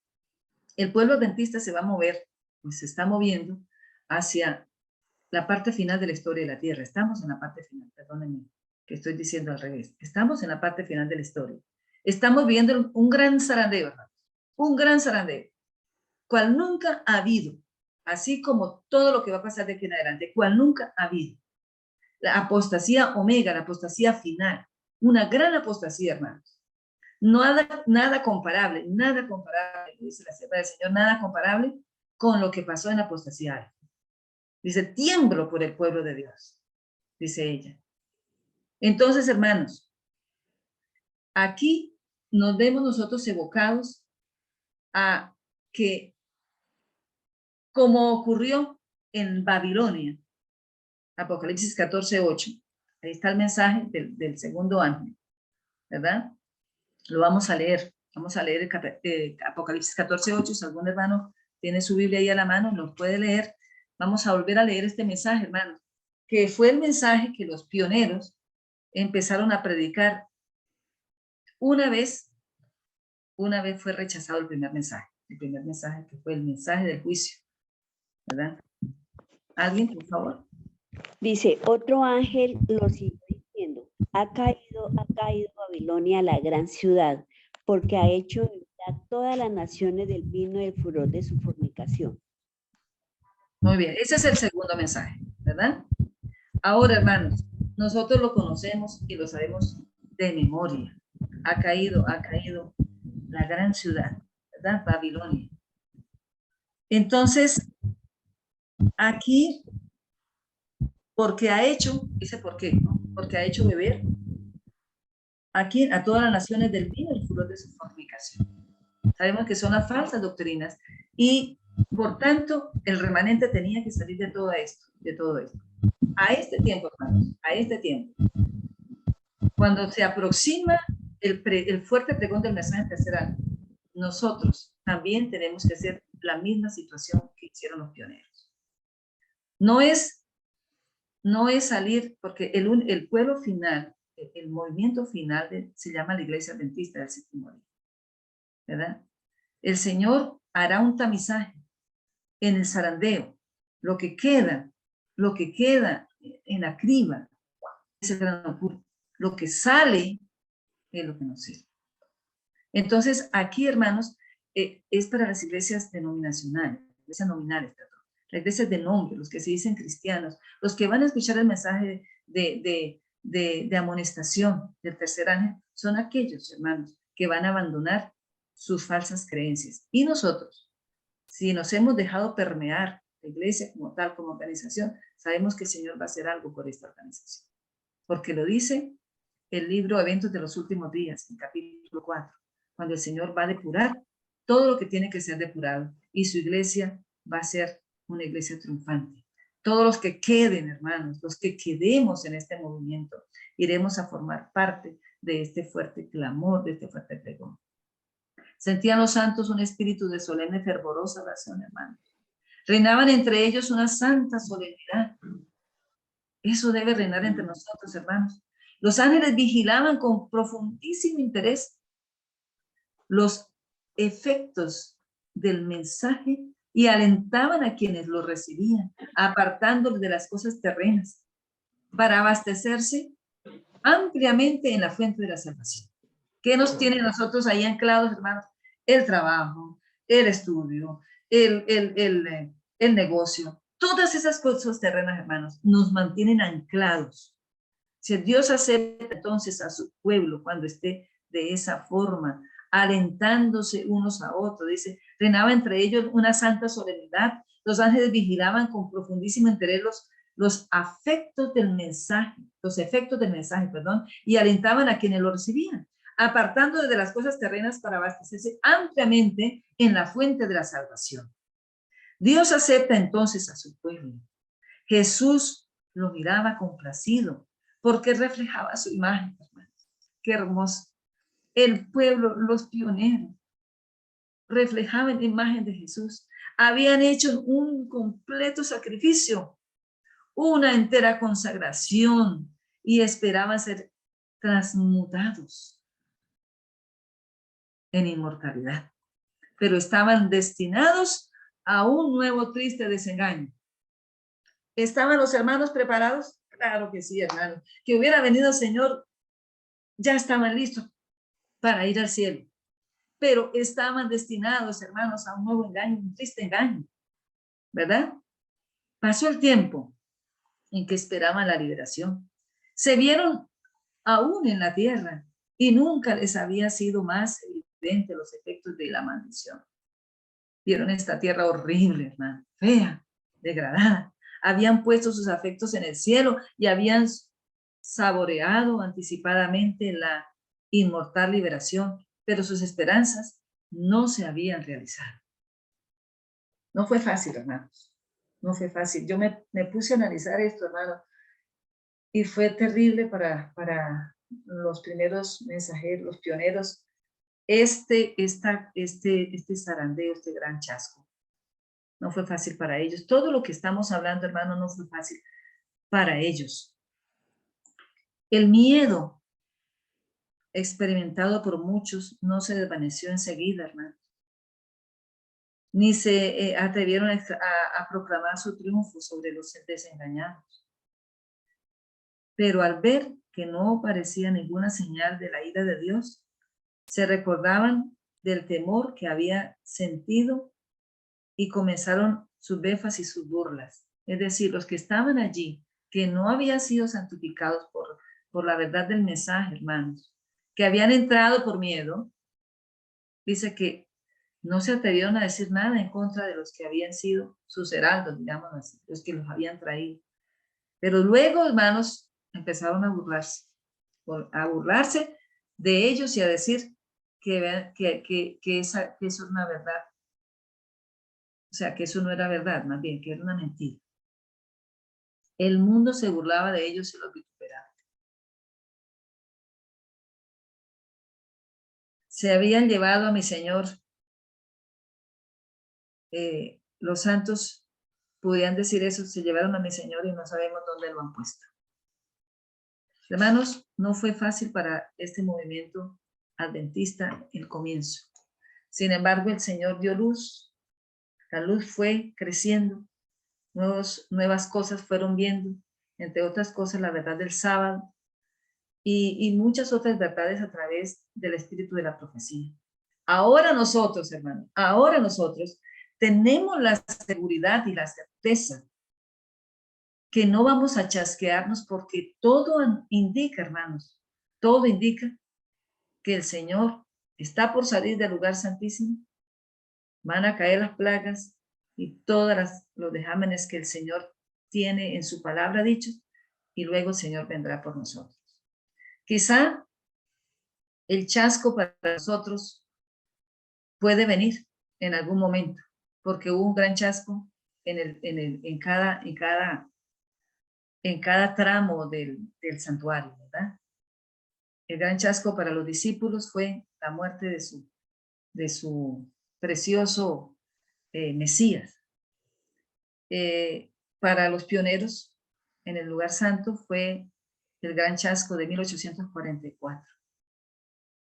el pueblo adventista se va a mover, pues se está moviendo hacia la parte final de la historia de la tierra. Estamos en la parte final, perdónenme que estoy diciendo al revés. Estamos en la parte final de la historia. Estamos viendo un gran zarandeo, hermanos, un gran zarandeo, cual nunca ha habido, así como todo lo que va a pasar de aquí en adelante, cual nunca ha habido. La apostasía omega, la apostasía final, una gran apostasía, hermanos. Nada comparable, dice la sierva del Señor, nada comparable con lo que pasó en la apostasía. Dice, tiemblo por el pueblo de Dios, dice ella. Entonces, hermanos, aquí nos vemos nosotros evocados a que, como ocurrió en Babilonia, Apocalipsis 14:8, ahí está el mensaje del segundo ángel, ¿verdad? Lo vamos a leer el Apocalipsis 14:8, si algún hermano tiene su Biblia ahí a la mano, lo puede leer. Vamos a volver a leer este mensaje, hermanos, que fue el mensaje que los pioneros empezaron a predicar. Una vez fue rechazado el primer mensaje que fue el mensaje del juicio, ¿verdad? ¿Alguien, por favor?
Dice, otro ángel lo siguió diciendo, ha caído Babilonia, la gran ciudad, porque ha hecho beber a todas las naciones del vino del furor de su fornicación.
Muy bien, ese es el segundo mensaje, ¿verdad? Ahora, hermanos, nosotros lo conocemos y lo sabemos de memoria. Ha caído la gran ciudad, ¿verdad? Babilonia. Entonces, aquí, porque ha hecho, dice por qué, ¿no? Porque ha hecho beber aquí a todas las naciones del vino el furor de su fornicación. Sabemos que son las falsas doctrinas y, por tanto, el remanente tenía que salir de todo esto, A este tiempo, hermanos, a este tiempo, cuando se aproxima el fuerte pregón del mensaje en tercer año, nosotros también tenemos que hacer la misma situación que hicieron los pioneros. No es salir, porque el pueblo final, el movimiento final se llama la Iglesia Adventista del Séptimo Día, ¿verdad? El Señor hará un tamizaje en el zarandeo. Lo que queda en la criba es el grano puro. Lo que sale es lo que nos sirve. Entonces, aquí, hermanos, es para las iglesias denominacionales, iglesias nominales, perdón. Las iglesias de nombre, los que se dicen cristianos, los que van a escuchar el mensaje de amonestación del tercer ángel, son aquellos, hermanos, que van a abandonar sus falsas creencias. Y nosotros, si nos hemos dejado permear la iglesia como tal, como organización, sabemos que el Señor va a hacer algo por esta organización. Porque lo dice el libro Eventos de los Últimos Días, en capítulo 4, cuando el Señor va a depurar todo lo que tiene que ser depurado y su iglesia va a ser una iglesia triunfante. Todos los que queden, hermanos, los que quedemos en este movimiento, iremos a formar parte de este fuerte clamor, de este fuerte pregón. Sentían los santos un espíritu de solemne, fervorosa oración, hermanos. Reinaban entre ellos una santa solemnidad. Eso debe reinar entre nosotros, hermanos. Los ángeles vigilaban con profundísimo interés los efectos del mensaje y alentaban a quienes lo recibían, apartándolos de las cosas terrenas, para abastecerse ampliamente en la fuente de la salvación. ¿Qué nos tiene nosotros ahí anclados, hermanos? El trabajo, el estudio, el negocio. Todas esas cosas terrenas, hermanos, nos mantienen anclados. Si Dios acepta entonces a su pueblo cuando esté de esa forma, alentándose unos a otros, dice, reinaba entre ellos una santa solemnidad, los ángeles vigilaban con profundísimo interés los efectos del mensaje, y alentaban a quienes lo recibían, apartando desde las cosas terrenas para abastecerse ampliamente en la fuente de la salvación. Dios acepta entonces a su pueblo. Jesús lo miraba complacido porque reflejaba su imagen, hermanos. Qué hermoso. El pueblo, los pioneros, reflejaban la imagen de Jesús. Habían hecho un completo sacrificio, una entera consagración y esperaban ser transmutados en inmortalidad. Pero estaban destinados a un nuevo triste desengaño. ¿Estaban los hermanos preparados? Claro que sí, hermanos. Que hubiera venido el Señor, ya estaban listos para ir al cielo. Pero estaban destinados, hermanos, a un nuevo engaño, un triste engaño, ¿verdad? Pasó el tiempo en que esperaban la liberación. Se vieron aún en la tierra y nunca les había sido más evidente los efectos de la maldición. Vieron esta tierra horrible, hermano, fea, degradada. Habían puesto sus afectos en el cielo y habían saboreado anticipadamente la inmortal liberación, pero sus esperanzas no se habían realizado. No fue fácil, hermanos. No fue fácil. Yo me puse a analizar esto, hermano, y fue terrible para los primeros mensajeros, los pioneros, este zarandeo, este gran chasco. No fue fácil para ellos. Todo lo que estamos hablando, hermano, no fue fácil para ellos. El miedo experimentado por muchos no se desvaneció enseguida, hermano. Ni se atrevieron a proclamar su triunfo sobre los desengañados. Pero al ver que no parecía ninguna señal de la ira de Dios, se recordaban del temor que había sentido y comenzaron sus befas y sus burlas. Es decir, los que estaban allí, que no habían sido santificados por la verdad del mensaje, hermanos, que habían entrado por miedo, dice que no se atrevieron a decir nada en contra de los que habían sido sus heraldos, digamos así, los que los habían traído. Pero luego, hermanos, empezaron a burlarse de ellos y a decir que eso es una verdad. O sea, que eso no era verdad, más bien, que era una mentira. El mundo se burlaba de ellos y los vituperaba. Se habían llevado a mi Señor, los santos podían decir eso, se llevaron a mi Señor y no sabemos dónde lo han puesto. Hermanos, no fue fácil para este movimiento adventista el comienzo. Sin embargo, el Señor dio luz, la luz fue creciendo, nuevas cosas fueron viendo, entre otras cosas la verdad del sábado y muchas otras verdades a través del espíritu de la profecía. Ahora nosotros, hermanos, ahora nosotros tenemos la seguridad y la certeza que no vamos a chasquearnos porque todo indica, hermanos, todo indica que el Señor está por salir del lugar santísimo, van a caer las plagas y todos los vejámenes que el Señor tiene en su palabra dicho, y luego el Señor vendrá por nosotros. Quizá el chasco para nosotros puede venir en algún momento, porque hubo un gran chasco en cada tramo del santuario, ¿verdad? El gran chasco para los discípulos fue la muerte de su precioso Mesías. Para los pioneros en el lugar santo fue el gran chasco de 1844.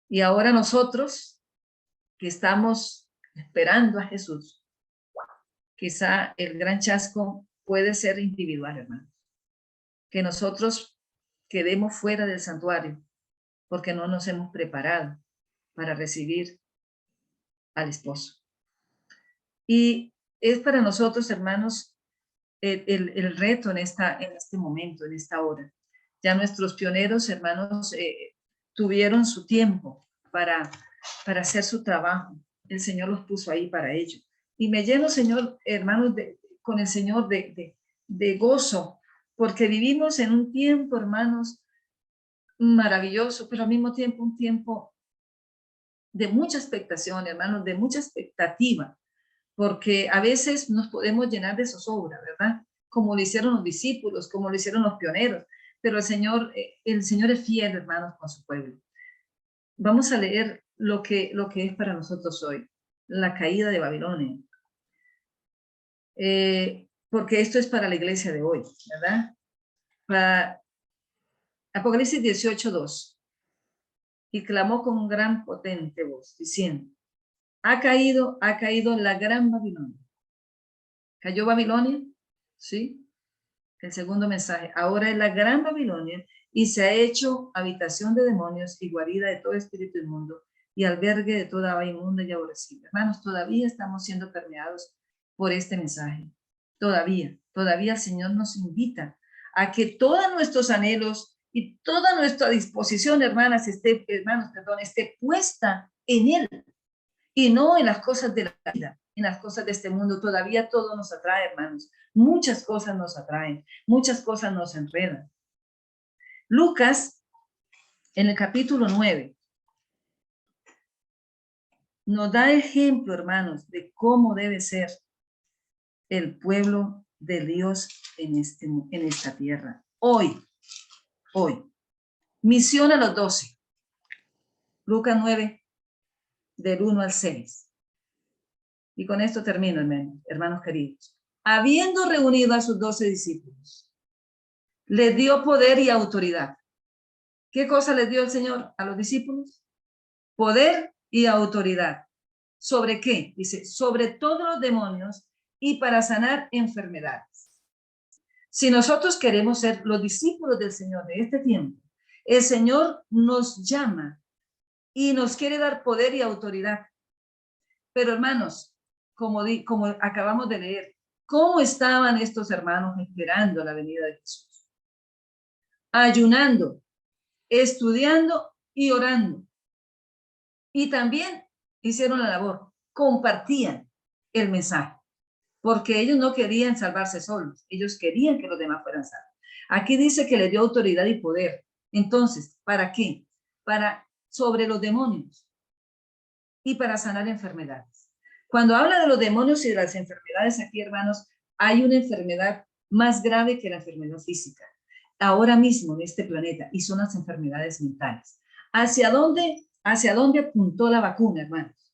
Y ahora nosotros que estamos esperando a Jesús, quizá el gran chasco puede ser individual, hermano. Que nosotros quedemos fuera del santuario porque no nos hemos preparado para recibir al esposo. Y es para nosotros, hermanos, el reto en este momento, en esta hora. Ya nuestros pioneros, hermanos, tuvieron su tiempo para hacer su trabajo. El Señor los puso ahí para ello. Y me lleno, Señor, hermanos, con el Señor de gozo, porque vivimos en un tiempo, hermanos, maravilloso, pero al mismo tiempo un tiempo de mucha expectación, hermanos, de mucha expectativa, porque a veces nos podemos llenar de zozobra, ¿verdad? Como lo hicieron los discípulos, como lo hicieron los pioneros, pero el Señor es fiel, hermanos, con su pueblo. Vamos a leer lo que es para nosotros hoy, la caída de Babilonia, porque esto es para la iglesia de hoy, ¿verdad? Para Apocalipsis 18:2. Y clamó con gran potente voz, diciendo: ha caído la gran Babilonia. ¿Cayó Babilonia? Sí. El segundo mensaje: ahora es la gran Babilonia y se ha hecho habitación de demonios y guarida de todo espíritu inmundo y albergue de toda ave inmunda y aborrecida. Hermanos, todavía estamos siendo permeados por este mensaje. Todavía el Señor nos invita a que todos nuestros anhelos y toda nuestra disposición, hermanos, esté puesta en Él y no en las cosas de la vida, en las cosas de este mundo. Todavía todo nos atrae, hermanos. Muchas cosas nos atraen, muchas cosas nos enredan. Lucas, en el capítulo 9, nos da ejemplo, hermanos, de cómo debe ser el pueblo de Dios en esta tierra. Hoy. Misión a los 12. Lucas 9, del 1 al 6. Y con esto termino, hermanos queridos. Habiendo reunido a sus 12 discípulos, les dio poder y autoridad. ¿Qué cosa les dio el Señor a los discípulos? Poder y autoridad. ¿Sobre qué? Dice, sobre todos los demonios y para sanar enfermedades. Si nosotros queremos ser los discípulos del Señor de este tiempo, el Señor nos llama y nos quiere dar poder y autoridad. Pero hermanos, como acabamos de leer, ¿cómo estaban estos hermanos esperando la venida de Jesús? Ayunando, estudiando y orando. Y también hicieron la labor, compartían el mensaje, porque ellos no querían salvarse solos, ellos querían que los demás fueran salvos. Aquí dice que les dio autoridad y poder. Entonces, ¿para qué? Sobre los demonios y para sanar enfermedades. Cuando habla de los demonios y de las enfermedades aquí, hermanos, hay una enfermedad más grave que la enfermedad física, ahora mismo en este planeta, y son las enfermedades mentales. ¿Hacia dónde apuntó la vacuna, hermanos?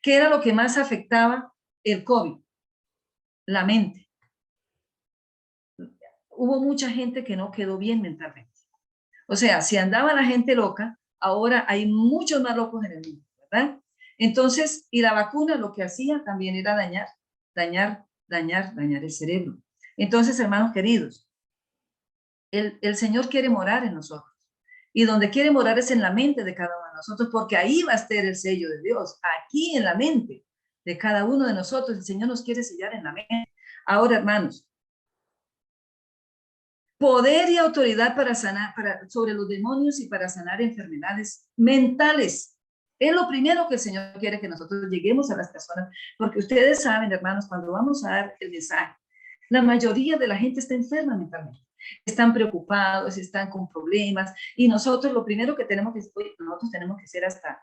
¿Qué era lo que más afectaba el COVID? La mente. Hubo mucha gente que no quedó bien mentalmente. O sea, si andaba la gente loca, ahora hay muchos más locos en el mundo, ¿verdad? Entonces, y la vacuna lo que hacía también era dañar el cerebro. Entonces, hermanos queridos, el Señor quiere morar en nosotros. Y donde quiere morar es en la mente de cada uno de nosotros, porque ahí va a estar el sello de Dios, aquí en la mente de cada uno de nosotros. El Señor nos quiere sellar en la mente. Ahora, hermanos, poder y autoridad para sanar, sobre los demonios y para sanar enfermedades mentales. Es lo primero que el Señor quiere, que nosotros lleguemos a las personas, porque ustedes saben, hermanos, cuando vamos a dar el mensaje, la mayoría de la gente está enferma mentalmente. Están preocupados, están con problemas, y nosotros lo primero que tenemos que ser hasta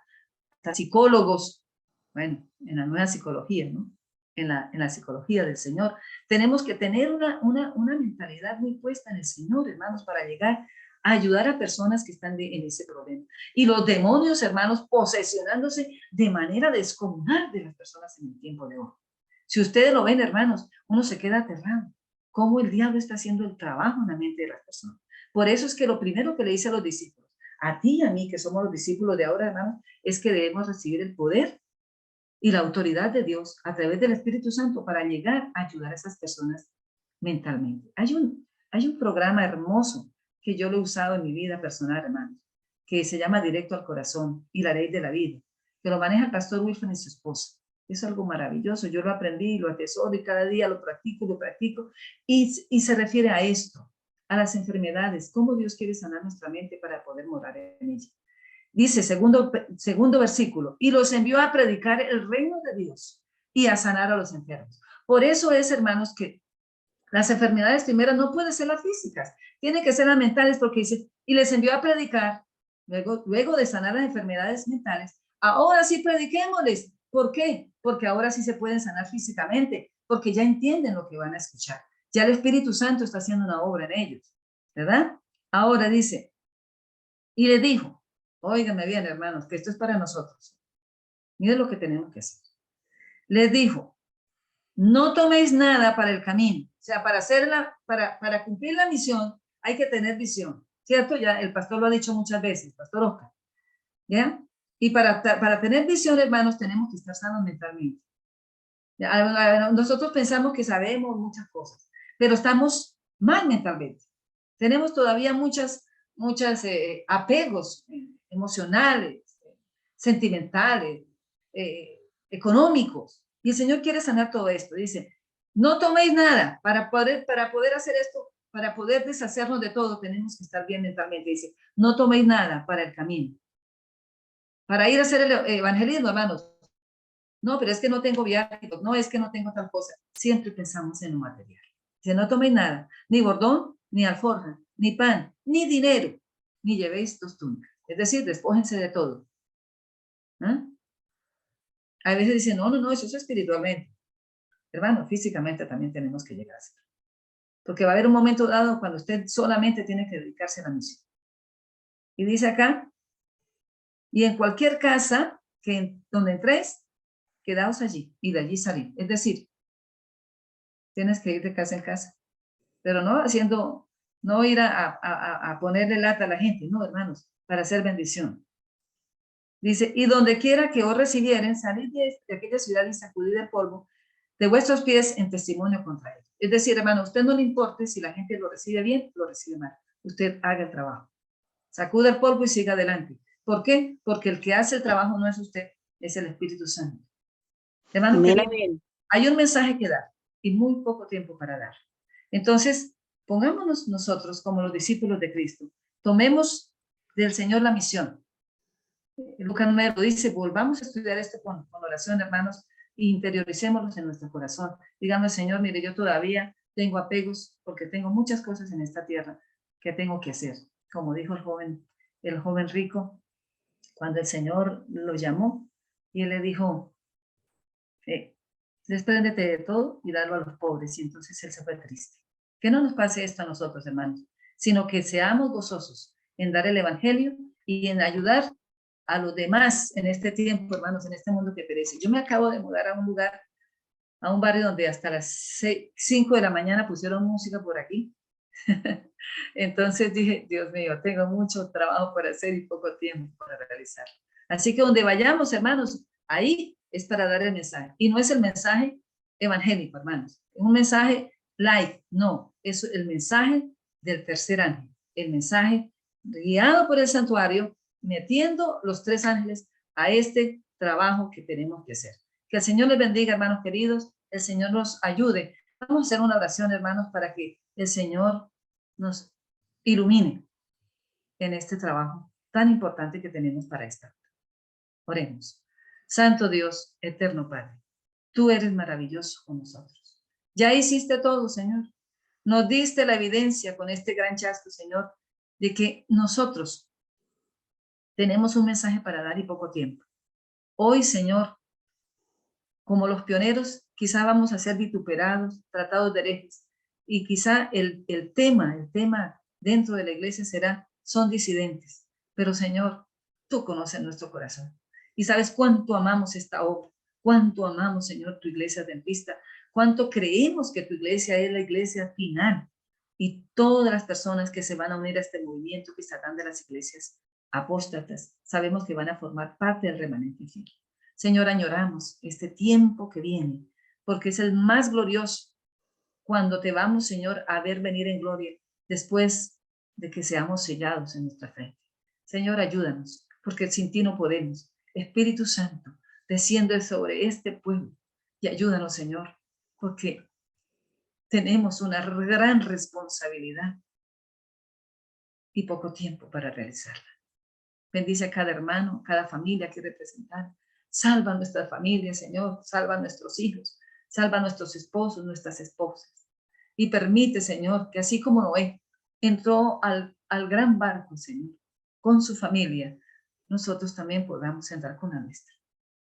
psicólogos, bueno, en la nueva psicología, ¿no? En la psicología del Señor. Tenemos que tener una mentalidad muy puesta en el Señor, hermanos, para llegar a ayudar a personas que están en ese problema. Y los demonios, hermanos, posesionándose de manera descomunal de las personas en el tiempo de hoy. Si ustedes lo ven, hermanos, uno se queda aterrado. Cómo el diablo está haciendo el trabajo en la mente de las personas. Por eso es que lo primero que le dice a los discípulos, a ti y a mí, que somos los discípulos de ahora, hermanos, es que debemos recibir el poder y la autoridad de Dios a través del Espíritu Santo para llegar a ayudar a esas personas mentalmente. Hay un programa hermoso que yo lo he usado en mi vida personal, hermanos, que se llama Directo al Corazón y la Ley de la Vida, que lo maneja el pastor Wilson y su esposa. Es algo maravilloso. Yo lo aprendí, lo atesoro y cada día lo practico, y se refiere a esto, a las enfermedades, cómo Dios quiere sanar nuestra mente para poder morar en ella. Dice, segundo versículo, y los envió a predicar el reino de Dios y a sanar a los enfermos. Por eso es, hermanos, que las enfermedades primeras no pueden ser las físicas, tienen que ser las mentales, porque dice, y les envió a predicar, luego de sanar las enfermedades mentales, ahora sí prediquémosles. ¿Por qué? Porque ahora sí se pueden sanar físicamente, porque ya entienden lo que van a escuchar. Ya el Espíritu Santo está haciendo una obra en ellos, ¿verdad? Ahora dice, y le dijo, óiganme bien, hermanos, que esto es para nosotros. Miren lo que tenemos que hacer. Les dijo, no toméis nada para el camino. O sea, para cumplir la misión hay que tener visión, ¿cierto? Ya el pastor lo ha dicho muchas veces, el pastor Oscar, ¿ya? Y para tener visión, hermanos, tenemos que estar sanos mentalmente. ¿Ya? Nosotros pensamos que sabemos muchas cosas, pero estamos mal mentalmente. Tenemos todavía muchos apegos emocionales, sentimentales, económicos. Y el Señor quiere sanar todo esto. Dice, no toméis nada para poder hacer esto, para poder deshacernos de todo, tenemos que estar bien mentalmente. Dice, no toméis nada para el camino. Para ir a hacer el evangelismo, hermanos. No, pero es que no tengo viáticos, no, es que no tengo tal cosa. Siempre pensamos en lo material. Dice, no toméis nada, ni bordón, ni alforja, ni pan, ni dinero, ni llevéis dos túnicas. Es decir, despójense de todo. ¿Ah? A veces dicen, no, eso es espiritualmente. Hermano, físicamente también tenemos que llegar a hacer. Porque va a haber un momento dado cuando usted solamente tiene que dedicarse a la misión. Y dice acá, y en cualquier casa donde entréis, quedaos allí y de allí salir. Es decir, tienes que ir de casa en casa, pero no ir a ponerle lata a la gente, no, hermanos, para hacer bendición. Dice, y donde quiera que os recibieren, salid de aquella ciudad y sacudid el polvo de vuestros pies en testimonio contra él. Es decir, hermano, a usted no le importe si la gente lo recibe bien, lo recibe mal. Usted haga el trabajo. Sacude el polvo y siga adelante. ¿Por qué? Porque el que hace el trabajo no es usted, es el Espíritu Santo. Hermano, hay un mensaje que dar y muy poco tiempo para dar. Entonces, pongámonos nosotros como los discípulos de Cristo. Tomemos del Señor la misión. Lucas número dice, volvamos a estudiar esto con oración, hermanos, e interioricémoslos en nuestro corazón. Dígame, Señor, mire, yo todavía tengo apegos porque tengo muchas cosas en esta tierra que tengo que hacer. Como dijo el joven rico, cuando el Señor lo llamó y él le dijo, despréndete de todo y dalo a los pobres. Y entonces él se fue triste. Que no nos pase esto a nosotros, hermanos, sino que seamos gozosos en dar el evangelio y en ayudar a los demás en este tiempo, hermanos, en este mundo que perece. Yo me acabo de mudar a un lugar, a un barrio donde hasta las 5 de la mañana pusieron música por aquí. Entonces dije, Dios mío, tengo mucho trabajo por hacer y poco tiempo para realizar. Así que donde vayamos, hermanos, ahí es para dar el mensaje. Y no es el mensaje evangélico, hermanos. Es un mensaje light, no. Es el mensaje del tercer ángel. El mensaje guiado por el santuario, metiendo los 3 ángeles a este trabajo que tenemos que hacer. Que el Señor les bendiga, hermanos queridos. El Señor nos ayude. Vamos a hacer una oración, hermanos, para que el Señor nos ilumine en este trabajo tan importante que tenemos para esta hora. Oremos. Santo Dios, eterno Padre, tú eres maravilloso con nosotros. Ya hiciste todo, Señor. Nos diste la evidencia con este gran chasco, Señor, de que nosotros tenemos un mensaje para dar y poco tiempo. Hoy, Señor, como los pioneros, quizá vamos a ser vituperados, tratados de herejes, y quizá el tema dentro de la iglesia son disidentes. Pero, Señor, tú conoces nuestro corazón y sabes cuánto amamos esta obra, cuánto amamos, Señor, tu iglesia adventista, cuánto creemos que tu iglesia es la iglesia final y todas las personas que se van a unir a este movimiento que saldrán de las iglesias apóstatas, sabemos que van a formar parte del remanente fiel. Señor, añoramos este tiempo que viene, porque es el más glorioso cuando te vamos, Señor, a ver venir en gloria después de que seamos sellados en nuestra frente. Señor, ayúdanos, porque sin ti no podemos. Espíritu Santo, desciende sobre este pueblo y ayúdanos, Señor, porque tenemos una gran responsabilidad y poco tiempo para realizarla. Bendice a cada hermano, cada familia que representan. Salva nuestras familias, Señor. Salva a nuestros hijos. Salva a nuestros esposos, nuestras esposas. Y permite, Señor, que así como Noé entró al gran barco, Señor, con su familia, nosotros también podamos entrar con la nuestra.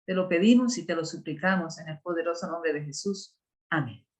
Te lo pedimos y te lo suplicamos en el poderoso nombre de Jesús. Amén.